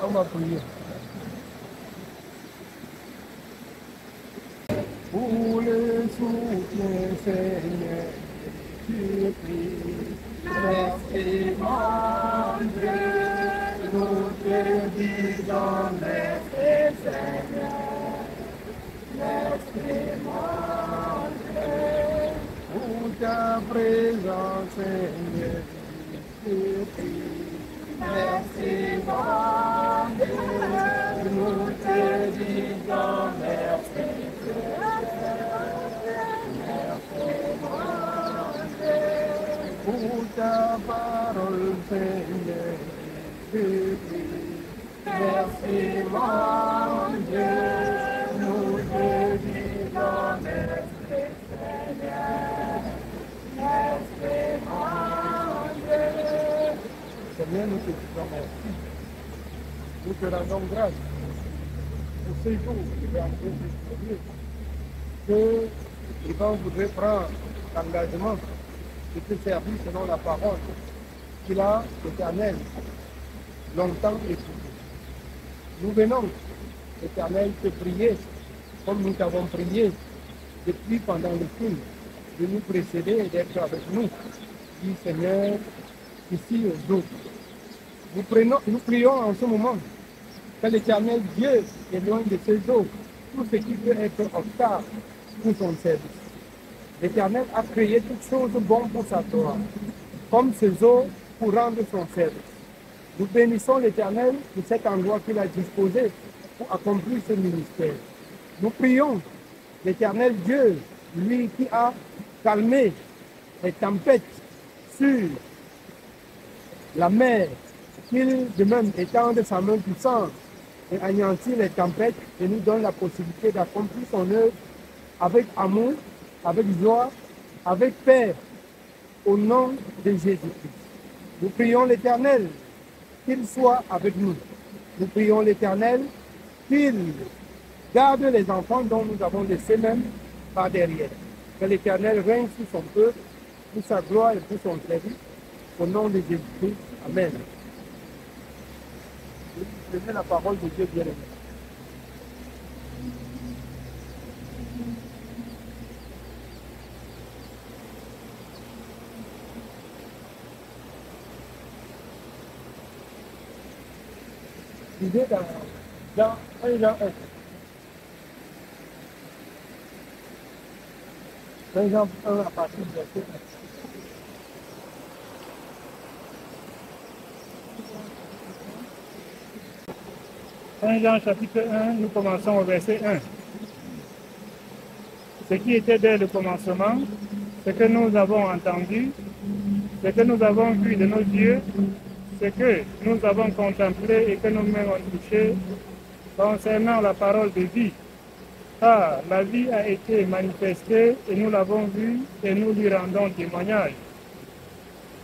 On va prier. Pour le soutien, Seigneur, tu pries. Merci, mon Dieu, nous te disons merci, Seigneur. Merci, mon Dieu, pour ta présence, Seigneur, tu pries. Merci, mon Dieu, nous te disons merci. Pour ta parole, Seigneur, je prie. Merci, mon Dieu, nous te disons merci, Seigneur. Merci, mon Dieu. Seigneur, nous te disons merci. Nous te rendons grâce pour ces jours qui vont entrer que Ivan voudrait prendre l'engagement de te servir selon la parole qu'il a, l'Éternel, longtemps écoutée. Nous venons, l'Éternel, te prier, comme nous t'avons prié depuis pendant le film, de nous précéder et d'être avec nous. Dis Seigneur, ici aux autres. Nous prions en ce moment que l'Éternel Dieu éloigne de ces eaux tout ce qui peut être obstacle pour son service. L'Éternel a créé toutes choses bonnes pour sa Torah, comme ces eaux pour rendre son service. Nous bénissons l'Éternel de cet endroit qu'il a disposé pour accomplir ce ministère. Nous prions l'Éternel Dieu, lui qui a calmé les tempêtes sur la mer, qu'il de même étende sa main puissante et anéantit les tempêtes et nous donne la possibilité d'accomplir son œuvre avec amour, avec joie, avec paix, au nom de Jésus-Christ. Nous prions l'Éternel qu'il soit avec nous. Nous prions l'Éternel qu'il garde les enfants dont nous avons laissé même par derrière. Que l'Éternel règne sur son peuple, pour sa gloire et pour son service, au nom de Jésus-Christ. Amen. Je mets la parole de Dieu bien-aimé. Lisez dans 1 Jean 1. 1 Jean 1 à partir du verset 1. 1 Jean chapitre 1, nous commençons au verset 1. Ce qui était dès le commencement, ce que nous avons entendu, ce que nous avons vu de nos yeux, ce que nous avons contemplé et que nous mêmes avons touché concernant la parole de vie. Ah, la vie a été manifestée et nous l'avons vue et nous lui rendons témoignage.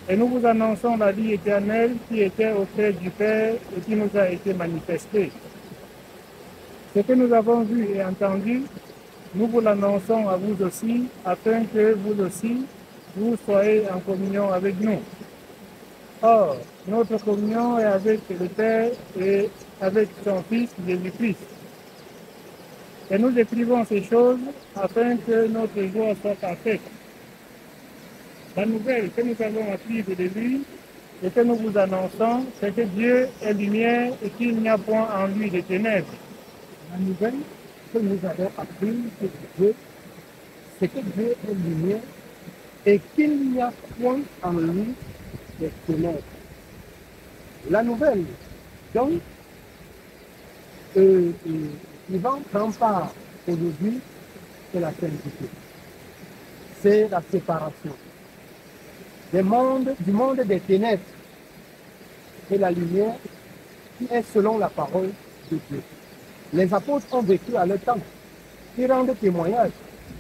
Et nous vous annonçons la vie éternelle qui était auprès du Père et qui nous a été manifestée. Ce que nous avons vu et entendu, nous vous l'annonçons à vous aussi, afin que vous aussi, vous soyez en communion avec nous. Or, notre communion est avec le Père et avec son Fils Jésus-Christ. Et nous écrivons ces choses afin que notre joie soit parfaite. La nouvelle que nous avons apprise de lui et que nous vous annonçons, c'est que Dieu est lumière et qu'il n'y a point en lui de ténèbres. La nouvelle que nous avons apprise de Dieu, c'est que Dieu est lumière et qu'il n'y a point en lui de ténèbres. La nouvelle, donc, Ivan prend part aujourd'hui, c'est la sainteté. C'est la séparation du monde des ténèbres et la lumière qui est selon la parole de Dieu. Les apôtres ont vécu à leur temps. Ils rendent témoignage.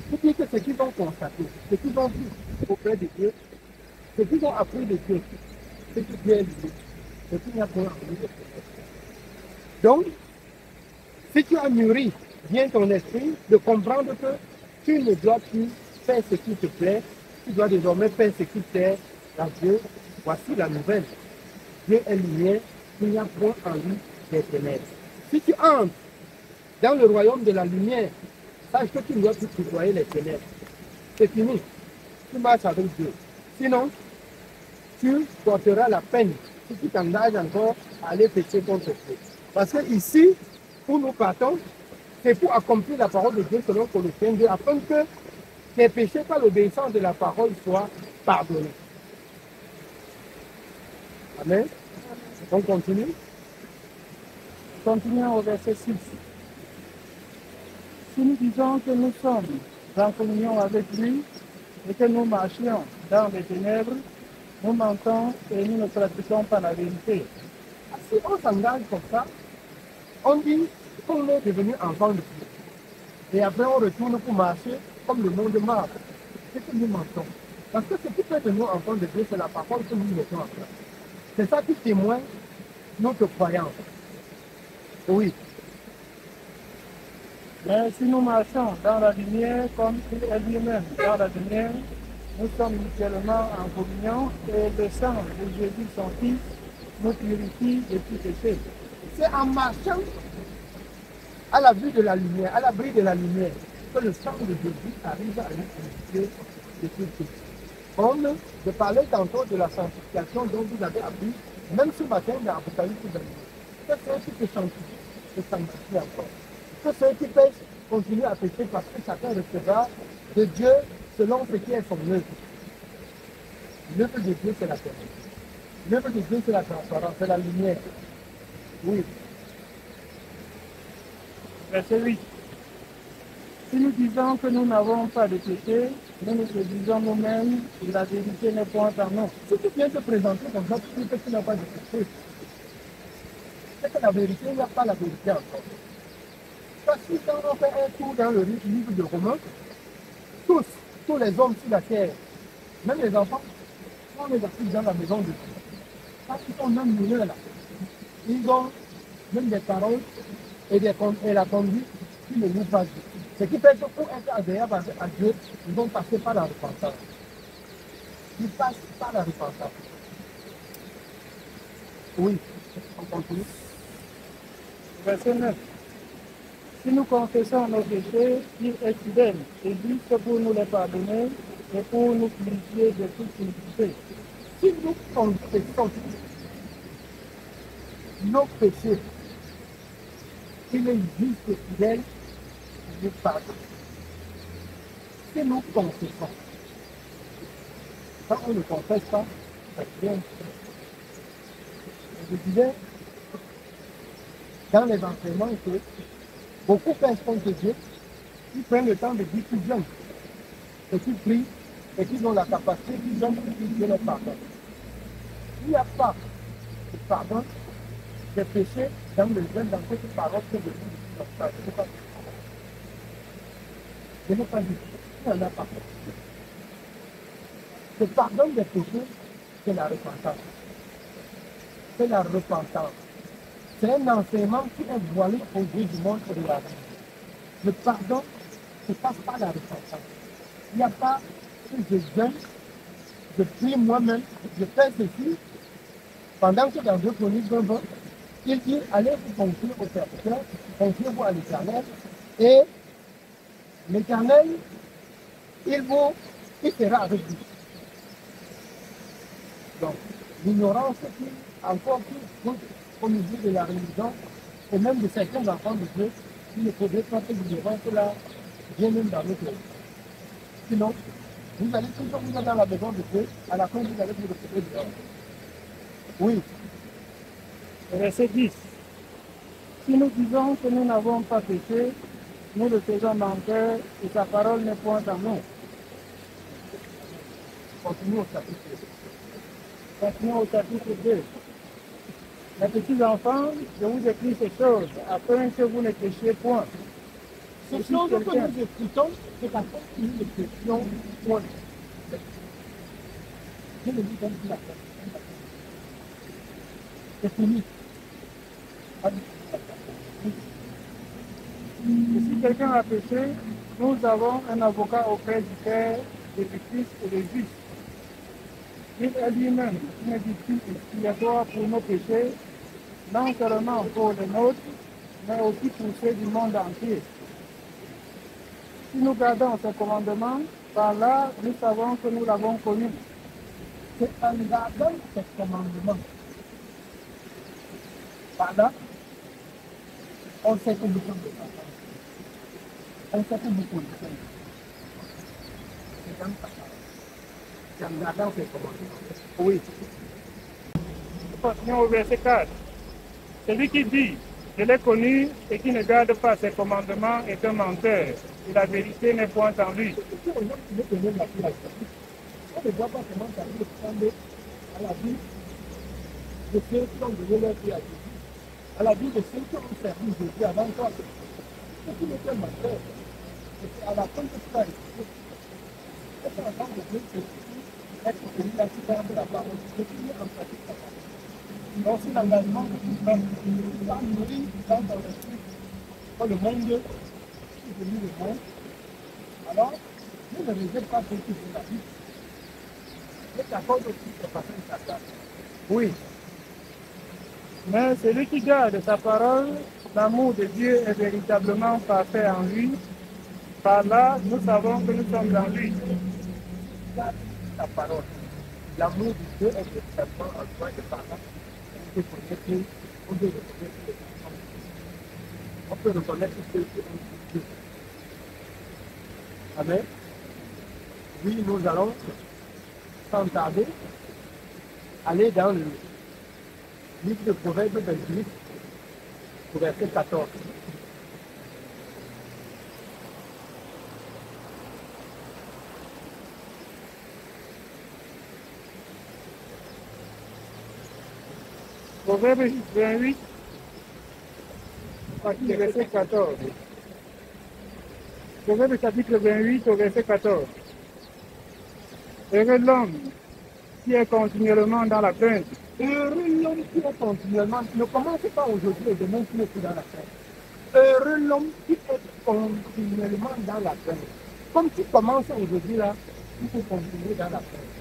Pour dire que ce qu'ils ont constaté, ce qu'ils ont vu auprès de Dieu, ce qu'ils ont appris de Dieu, ce qui Dieu est dit, ce qu'il n'y a point en lui de ténèbres. Donc, si tu as mûri bien ton esprit de comprendre que tu ne dois plus faire ce qui te plaît, tu dois désormais faire ce qui plaît à Dieu, Voici la nouvelle. Dieu est lumière, il n'y a point en lui des ténèbres. Si tu entres dans le royaume de la lumière, sache que tu ne dois plus côtoyer les ténèbres. C'est fini. Tu marches avec Dieu. Sinon, tu porteras la peine si tu t'engages encore à aller pécher contre Dieu. Parce que ici, où nous partons, c'est pour accomplir la parole de Dieu selon Colossiens 2, afin que tes péchés par l'obéissance de la parole soient pardonnés. Amen. On continue. Continuons au verset 6. Si nous disons que nous sommes en communion avec lui et que nous marchions dans les ténèbres, nous mentons et nous ne pratiquons pas la vérité. Si on s'engage comme ça, on dit qu'on est devenu enfant de Dieu. Et après, on retourne pour marcher comme le monde marche. C'est que nous mentons. Parce que ce qui fait de nous enfants de Dieu, c'est la parole que nous mettons en place. C'est ça qui témoigne notre croyance. Oui. Mais si nous marchons dans la lumière comme il est lui-même dans la lumière, nous sommes mutuellement en communion et le sang de Jésus, son Fils, nous purifie de tout péché. C'est en marchant à la vue de la lumière, à l'abri de la lumière, que le sang de Jésus arrive à nous purifier de tout péché. Comme je parlais tantôt de la sanctification dont vous avez appris, même ce matin dans l'Apocalypse 22. Que ceux qui te sanctifient, te sanctifient encore. Que ceux qui pêchent continuent à pécher parce que chacun recevra de Dieu selon ce qui est son œuvre. L'œuvre de Dieu, c'est la terre. L'œuvre de Dieu, c'est la transparence, c'est la lumière. Oui. Verset 8. Si nous disons que nous n'avons pas de péché, nous nous disons nous-mêmes et la vérité n'est point en nous. Si tu viens te présenter comme ça, tu dis que tu n'as pas de péché. C'est que la vérité, il n'y a pas la vérité encore. Parce que quand on fait un tour dans le livre de Romains, tous les hommes sur la terre, même les enfants, on les a dans la maison de Dieu. Parce qu'ils sont même mineurs là. Ils ont même des paroles et la conduite qui ne nous pas Dieu. Ce qui fait que pour être agréable à Dieu, ils vont passer par la repentance. Ils passent par la repentance. Oui, on continue. Verset 9. Si nous confessons nos péchés, il est fidèle et juste pour nous les pardonner et pour nous purifier de toute iniquité. Si nous confessons nos péchés, il est juste et fidèle pour nous pardonner. Si nous confessons, quand on ne confesse pas, ça devient. Je disais dans les enseignements que beaucoup pensent contre Dieu, ils prennent le temps de dire qu'ils viennent, et qu'ils prient, et qu'ils ont la capacité, qu'ils ont pour dire Dieu leur pardonne. Il n'y a pas de pardon des péchés dans le jeune, dans cette parole que je dis. Je n'ai pas dit, il n'y en a pas. Le pardon des péchés, c'est la repentance. C'est la repentance. C'est un enseignement qui est voilé aux yeux du monde et de la vie. Le pardon ne passe pas la repentance. Il n'y a pas que je jeûne, je prie moi-même, je fais ceci, pendant que dans 2 Chroniques 20, il dit allez vous confier au serviteur, confiez-vous à l'Éternel, et l'Éternel, il sera avec vous. Donc, l'ignorance qui, encore plus, au niveau de la religion, et même de certains enfants de Dieu, qui ne faudrait pas que l'ignorance là vienne même dans notre vie. Sinon, vous allez toujours vous êtes dans la maison de Dieu, à la fin vous allez vous retrouver dehors. Oui. Verset 10. Si nous disons que nous n'avons pas péché, nous le faisons menteur et sa parole n'est point en nous. Continuons au chapitre 2. Continuons au chapitre 2. Mes petits enfants, je vous écris ces choses afin que vous ne péchiez point. Ce chose que nous écoutons, c'est afin que nous ne péchions point. Je le dis comme tu l'as fait. C'est fini. Et si quelqu'un a péché, nous avons un avocat auprès du Père, de Christ et de Jésus. Il est lui-même une victime expiatoire pour nos péchés, non seulement pour les nôtres, mais aussi pour ceux du monde entier. Si nous gardons ce commandement, par là, nous savons que nous l'avons connu. C'est en gardant ce commandement. Par là, on sait que nous sommes des enfants. On sait que nous connaissons. C'est dans sa parole. C'est en gardant ce commandement. Oui. Continuons au verset 4. Celui qui dit, je l'ai connu et qui ne garde pas ses commandements est un menteur, et la vérité n'est point en lui. On ne voit pas comment ça peut ressembler à la vie de ceux qui ont donné leur vie à Jésus, à la vie de ceux qui ont servi Jésus avant toi. Ce qui n'est qu'un menteur, c'est à la fin de ça, être en tant que Dieu, c'est être celui là qui garde la parole, c'est celui en pratique la parole. Il y a aussi l'engagement que tu fais, tu vas nourrir dans ton esprit, quand le monde est devenu le monde. Alors, ne réserve pas ce qui est la vie. Mais t'accordes aussi tes façons de s'attaquer. Oui. Mais celui qui garde sa parole, l'amour de Dieu est véritablement parfait en lui. Par là, nous savons que nous sommes en lui. Garde ta parole. L'amour de Dieu est véritablement en toi et par là. On peut reconnaître, on peut reconnaître les enfants. On peut reconnaître ceux qui ont Dieu. Amen. Oui, nous allons, sans tarder, aller dans le livre de Proverbes 28, au verset 14. Proverbe 28, verset 14. Proverbe chapitre 28 au verset 14. Heureux l'homme qui est continuellement dans la crainte. Heureux l'homme qui est continuellement, ne commencez pas aujourd'hui et demain qui n'est plus dans la crainte. Heureux l'homme qui est continuellement dans la crainte. Comme tu commences aujourd'hui là, il faut continuer dans la crainte.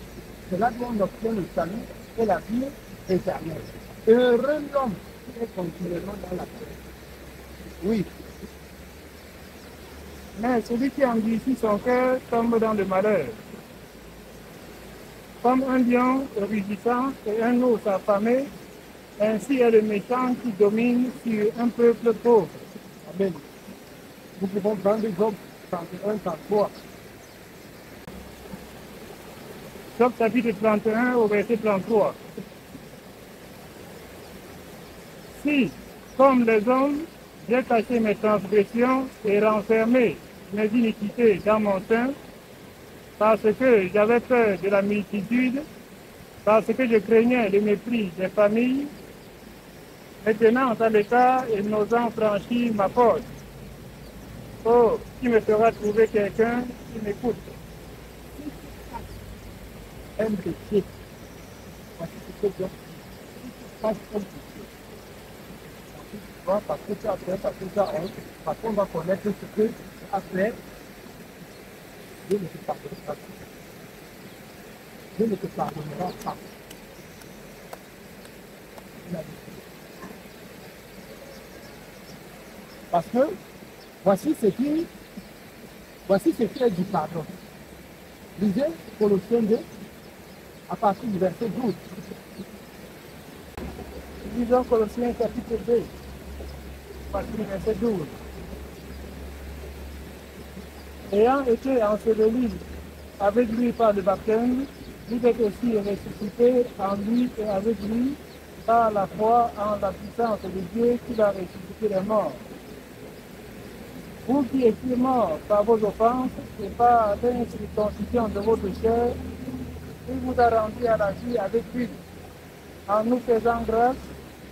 C'est là qu'on obtient le salut et la vie éternelle. Heureux l'homme qui est continuellement dans la crainte. Oui. Mais celui qui endurcit son cœur tombe dans le malheur. Comme un lion rugissant et un ours affamé, ainsi est le méchant qui domine sur un peuple pauvre. Amen. Nous pouvons prendre Job 31, 33. Job chapitre 31 au verset 33. Si, comme les hommes, j'ai caché mes transgressions et renfermé mes iniquités dans mon sein, parce que j'avais peur de la multitude, parce que je craignais le mépris des familles, maintenant à l'écart et n'osant franchir ma porte. Oh, qui me fera trouver quelqu'un qui m'écoute? Un péché. Voici ce que Dieu passe un péché. Parce que tu as fait, parce que tu as honte, parce qu'on va connaître ce que tu as fait, Dieu ne te pardonnera pas. Dieu ne te pardonnera pas. Parce que voici ce qui est du pardon. Lisez Colossiens 2 à partir du verset 12. Lisons Colossiens chapitre 2, à partir du verset 12. Ayant été enseveli avec lui par le baptême, vous êtes aussi ressuscité en lui et avec lui par la foi en la puissance de Dieu qui l'a ressuscité des morts. Vous qui étiez morts par vos offenses et par l'incirconcision de votre chair, il vous a rendu à la vie avec lui, en nous faisant grâce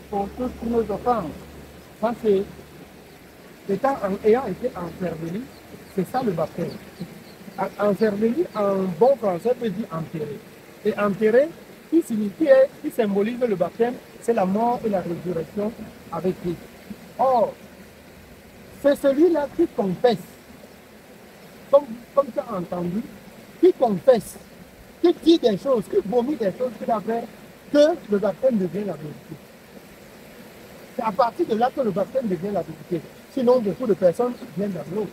pour toutes nos offenses. Ça, c'est ayant été encervelé, c'est ça le baptême. Encervelé en bon français veut dire enterré. Et enterré, qui symbolise le baptême, c'est la mort et la résurrection avec Christ. Or, c'est celui-là qui confesse, comme tu as entendu, qui confesse qui dit des choses, qui vomit des choses qu'il a fait, que le baptême devient la vérité. C'est à partir de là que le baptême devient la vérité. Sinon, beaucoup de personnes viennent dans l'eau.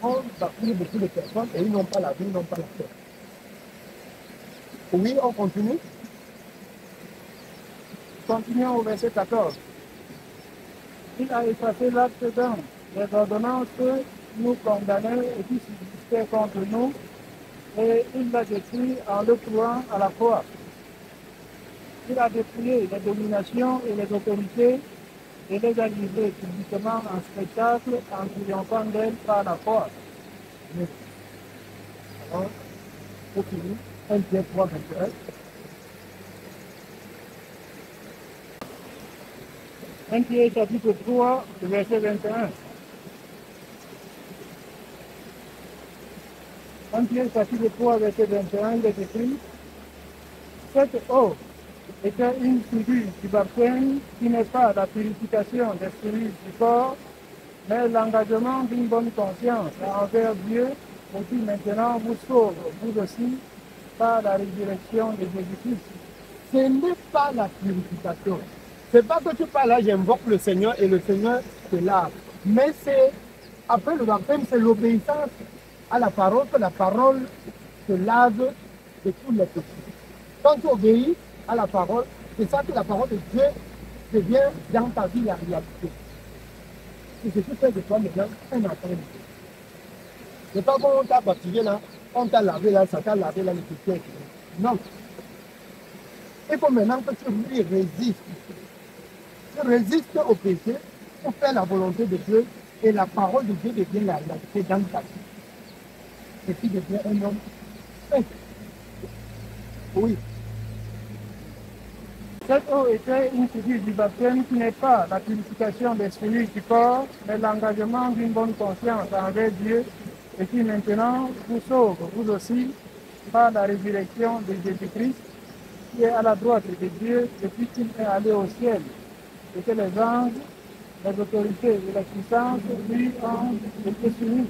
On baptise beaucoup de personnes et ils n'ont pas la vie, ils n'ont pas la paix. Oui, on continue. Continuons au verset 14. Il a effacé l'acte d'un, les ordonnances que nous condamnaient et qui subsistaient contre nous, et il l'a détruit en le clouant à la croix. Il a dépouillé les dominations et les autorités et les a livrées publiquement en spectacle en triomphant d'elles par la croix. Alors, on continue. 1 Pierre 3, 21. 1 Pierre chapitre 3, verset 21. 1 Pierre chapitre 3, verset 21, il est écrit: cette eau était une figure du baptême qui n'est pas la purification des cellules du corps, mais l'engagement d'une bonne conscience envers Dieu, et qui maintenant vous sauve, vous aussi, par la résurrection de Jésus-Christ. Ce n'est pas la purification. C'est pas que tu parles là, j'invoque le Seigneur et le Seigneur te lave. Mais c'est, après le baptême, c'est l'obéissance à la parole, que la parole te lave de tous les péchés. Quand tu obéis à la parole, c'est ça que la parole de Dieu devient dans ta vie la réalité. Et c'est ce qui fait de toi maintenant un enfant de Dieu. C'est pas quand on t'a baptisé là, on t'a lavé là, ça t'a lavé là, le péché. Non. Il faut maintenant que tu lui résistes. Tu résistes au péché pour faire la volonté de Dieu et la parole de Dieu devient la réalité dans ta vie. Et tu deviens un homme saint. Oui. Cette eau était une figure du baptême qui n'est pas la purification des cellules du corps, mais l'engagement d'une bonne conscience envers Dieu et qui maintenant vous sauve, vous aussi, par la résurrection de Jésus-Christ, qui est à la droite de Dieu depuis qu'il est allé au ciel, et que les anges, les autorités et les puissances lui ont été soumis.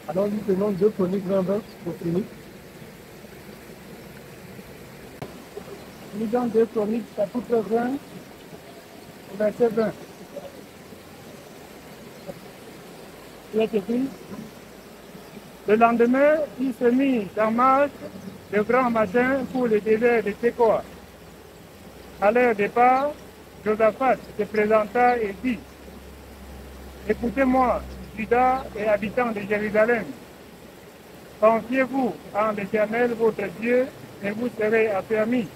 Alors nous tenons 2 Chroniques 20 pour finir. Lisons 2 Chroniques chapitre 20, verset 20. Il est écrit: le lendemain, il se mit en marche de grand matin pour le désert de Tekoa. À leur départ, Josaphat se présenta et dit: écoutez-moi, Juda et habitants de Jérusalem, confiez-vous en l'Éternel votre Dieu et vous serez affermis.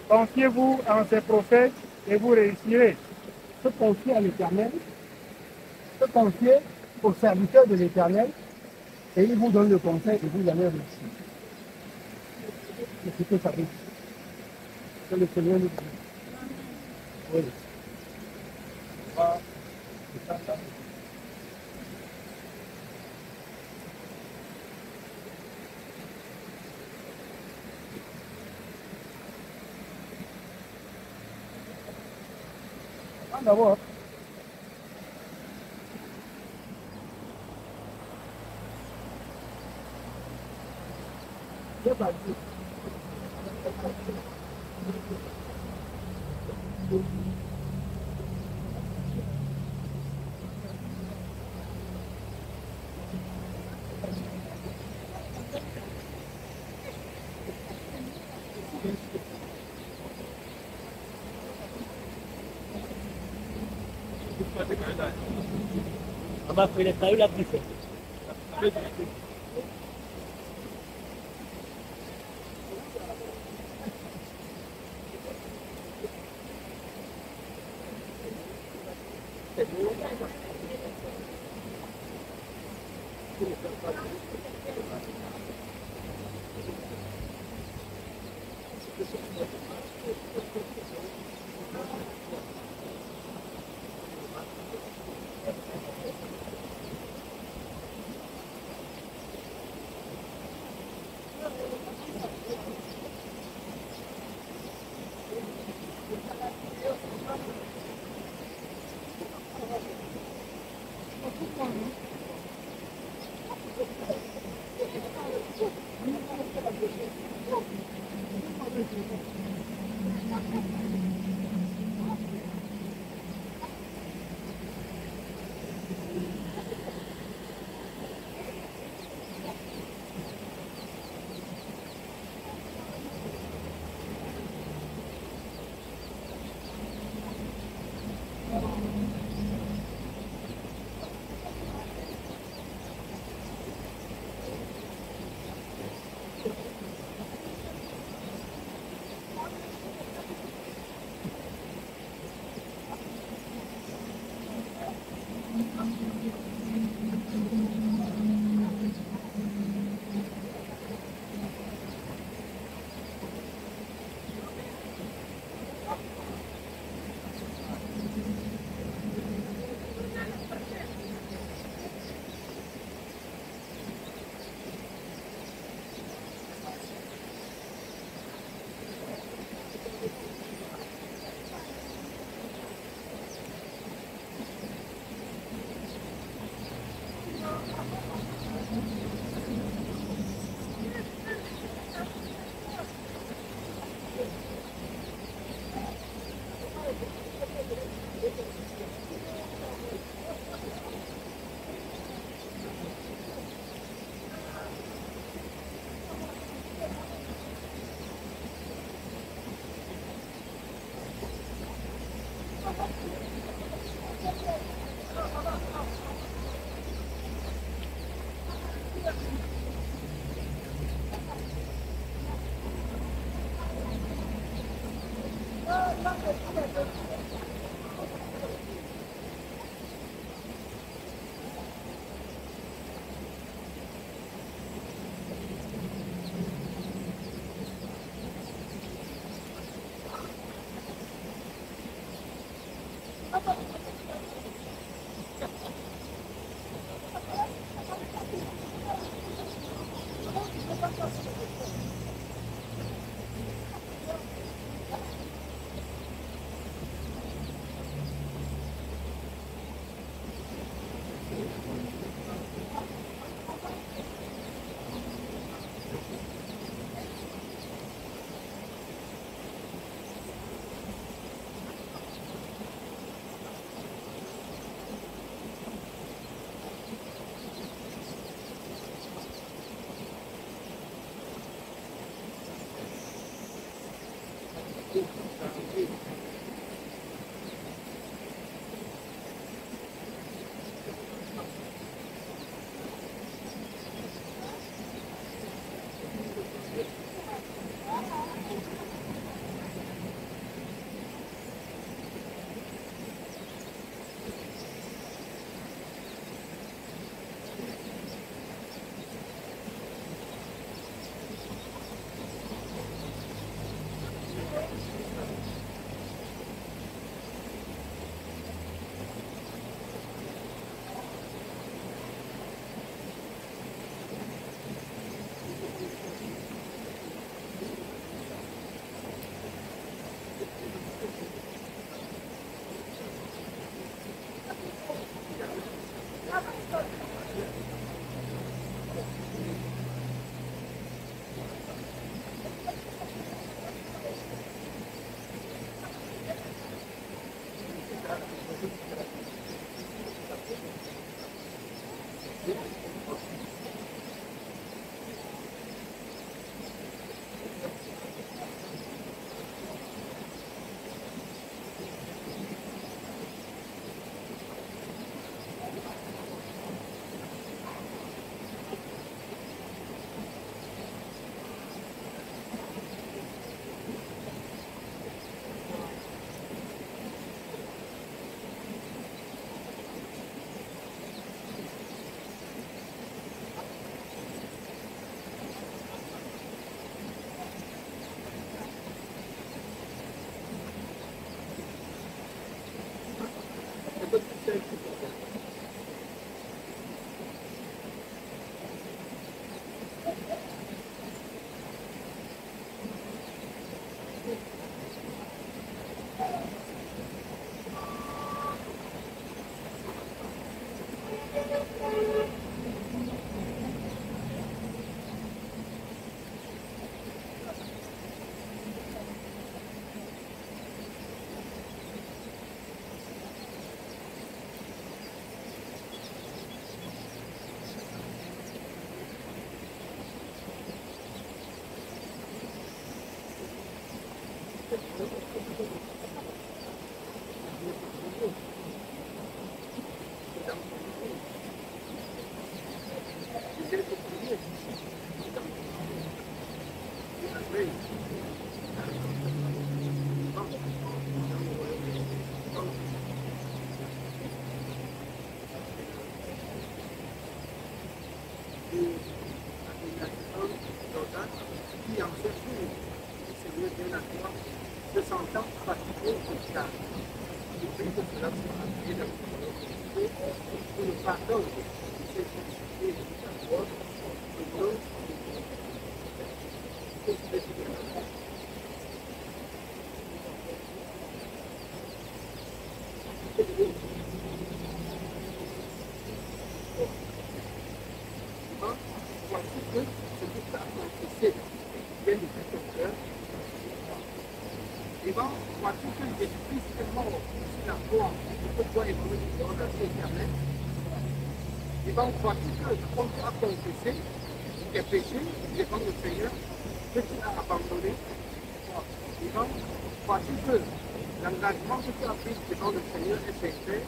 Confiez-vous en ses prophètes et vous réussirez. Se confier à l'Éternel, se confier aux serviteurs de l'Éternel, et il vous donne le conseil et vous allez réussir. C'est ce que ça veut dire. Que le Seigneur nous dit. Oui. D'abord, C'est pas dit. On va faire les tailles la plus faite. bien à toi de s'entendre fatigué et calme. Je prie que cela soit appuyé dans notre communauté pour le pardon de ces sociétés et de ta voix, au nom de Jésus. Voici que ce qui t'a accomplissé vient de ton cœur. Et donc, voici que Jésus-Christ est mort sur la croix pour toi et pour nous dans la vie éternelle. Et donc, voici que comme tu as confessé tes péchés devant le Seigneur, que tu as abandonné. Et donc, voici que l'engagement que tu as pris devant le Seigneur est sincère.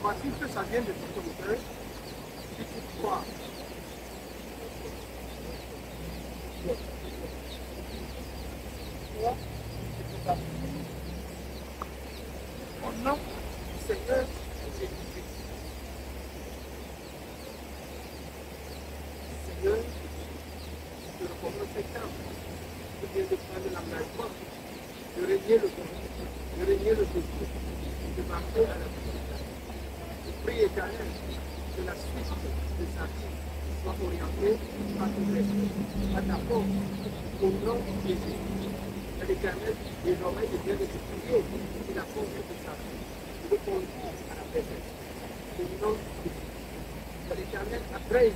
Voici que ça vient de tout ton cœur. Si tu crois. Au nom du Seigneur Jésus-Christ. Seigneur, je reconnais ces temps. Je viens de prendre l'engagement de régner le monde, de régner le pays, de marcher à la vie. Je prie éternel que la suite de sa vie soit orientée à ton esprit, à ta force, au nom de Jésus. L'Éternel, désormais, je viens de te prier et la force de sa vie, de le conduire à la paix. Au nom de Jésus. L'Éternel après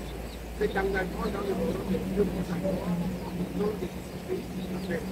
cet engagement dans le nom de Dieu pour sa gloire, au nom de Jésus-Christ, la paix.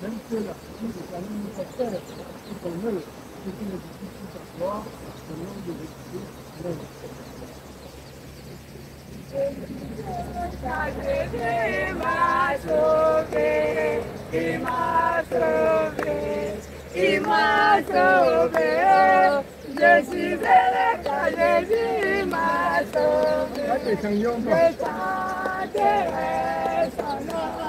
Même que la future est allée nous faire faire tout en eux, ce qui ne dit tout à voir, au nom de Il m'a sauvé, je suis élève, Jésus m'a sauvé, je chanterai son nom.